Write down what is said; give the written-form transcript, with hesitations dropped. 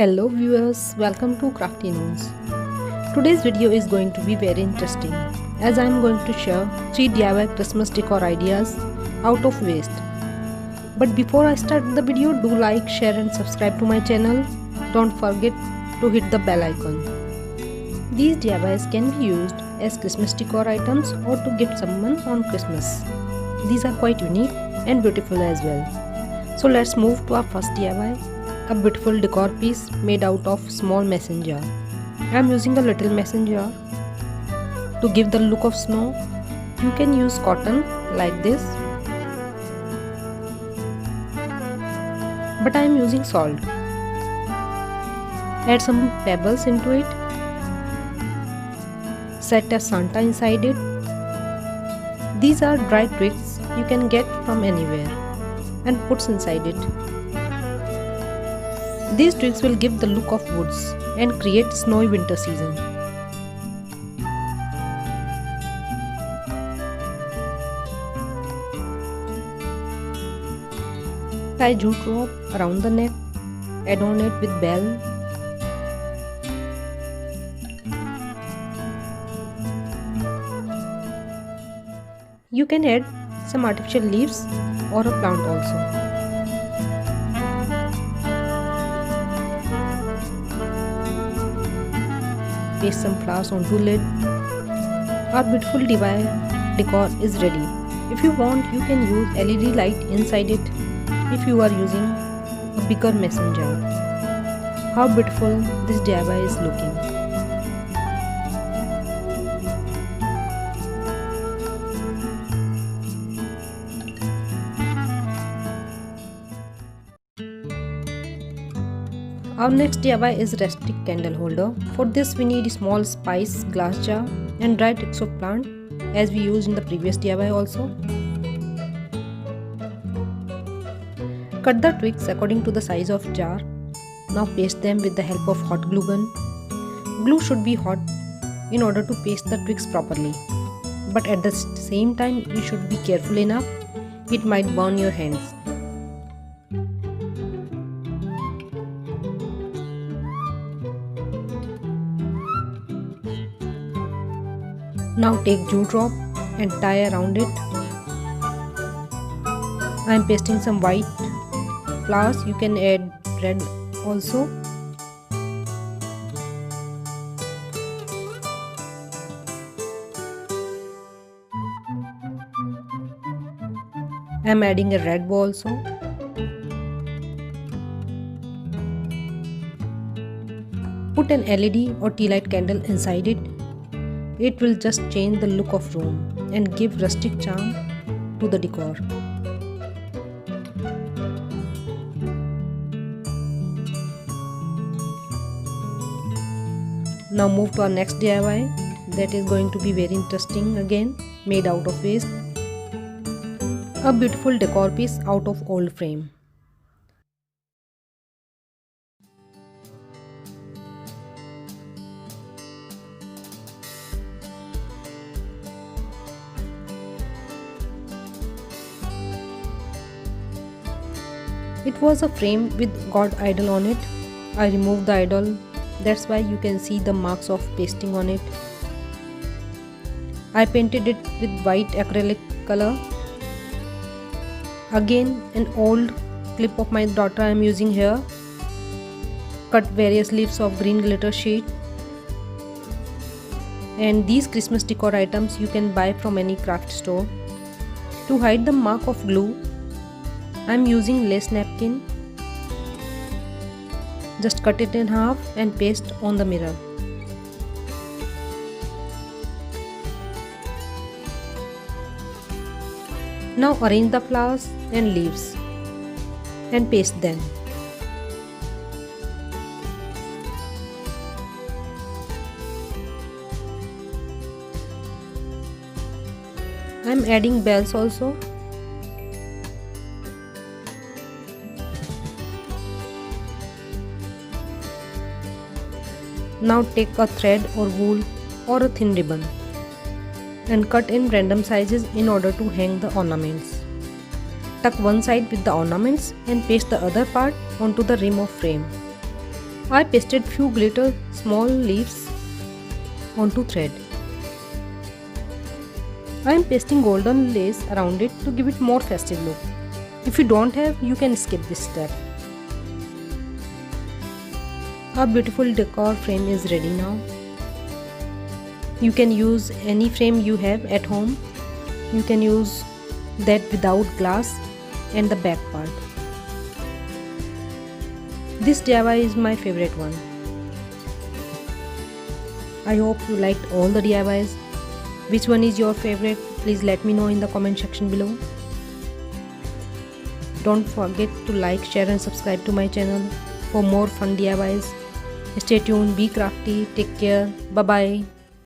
Hello viewers, welcome to Crafty Noons. Today's video is going to be very interesting as I am going to share 3 DIY Christmas decor ideas out of waste. But before I start the video, do like, share and subscribe to my channel. Don't forget to hit the bell icon. These DIYs can be used as Christmas decor items or to gift someone on Christmas. These are quite unique and beautiful as well. So let's move to our first DIY. A beautiful decor piece made out of small mason jar. I am using a little mason jar to give the look of snow. You can use cotton like this, but I am using salt. Add some pebbles into it. Set a Santa inside it. These are dry twigs you can get from anywhere and put inside it. These twigs will give the look of woods and create snowy winter season. Tie jute rope around the neck, add on it with bell. You can add some artificial leaves or a plant also. Paste some flowers onto lid. Our beautiful DIY decor is ready. If you want, you can use LED light inside it if you are using a bigger mason jar. How beautiful this DIY is looking. Our next DIY is rustic candle holder. For this we need a small spice glass jar and dry twigs of plant as we used in the previous DIY also. Cut the twigs according to the size of jar. Now paste them with the help of hot glue gun. Glue should be hot in order to paste the twigs properly. But at the same time you should be careful enough. It might burn your hands. Now take jute rope and tie around it. I am pasting some white flowers. You can add red also. I am adding a red bow also. Put an LED or tea light candle inside it. It will just change the look of room and give rustic charm to the decor. Now move to our next DIY that is going to be very interesting again, made out of waste. A beautiful decor piece out of old frame. It was a frame with God idol on it. I removed the idol, that's why you can see the marks of pasting on it. I painted it with white acrylic color. Again, an old clip of my daughter I am using here. Cut various leaves of green glitter sheet. And these Christmas decor items you can buy from any craft store. To hide the mark of glue, I am using lace napkin. Just cut it in half and paste on the mirror. Now arrange the flowers and leaves and paste them. I am adding bells also. Now take a thread or wool or a thin ribbon and cut in random sizes in order to hang the ornaments. Tuck one side with the ornaments and paste the other part onto the rim of frame. I pasted few glitter small leaves onto thread. I am pasting golden lace around it to give it more festive look. If you don't have, you can skip this step. Our beautiful decor frame is ready now. You can use any frame you have at home. You can use that without glass and the back part. This DIY is my favorite one. I hope you liked all the DIYs. Which one is your favorite? Please let me know in the comment section below. Don't forget to like, share and subscribe to my channel for more fun DIYs. Stay tuned, be crafty, take care, bye bye.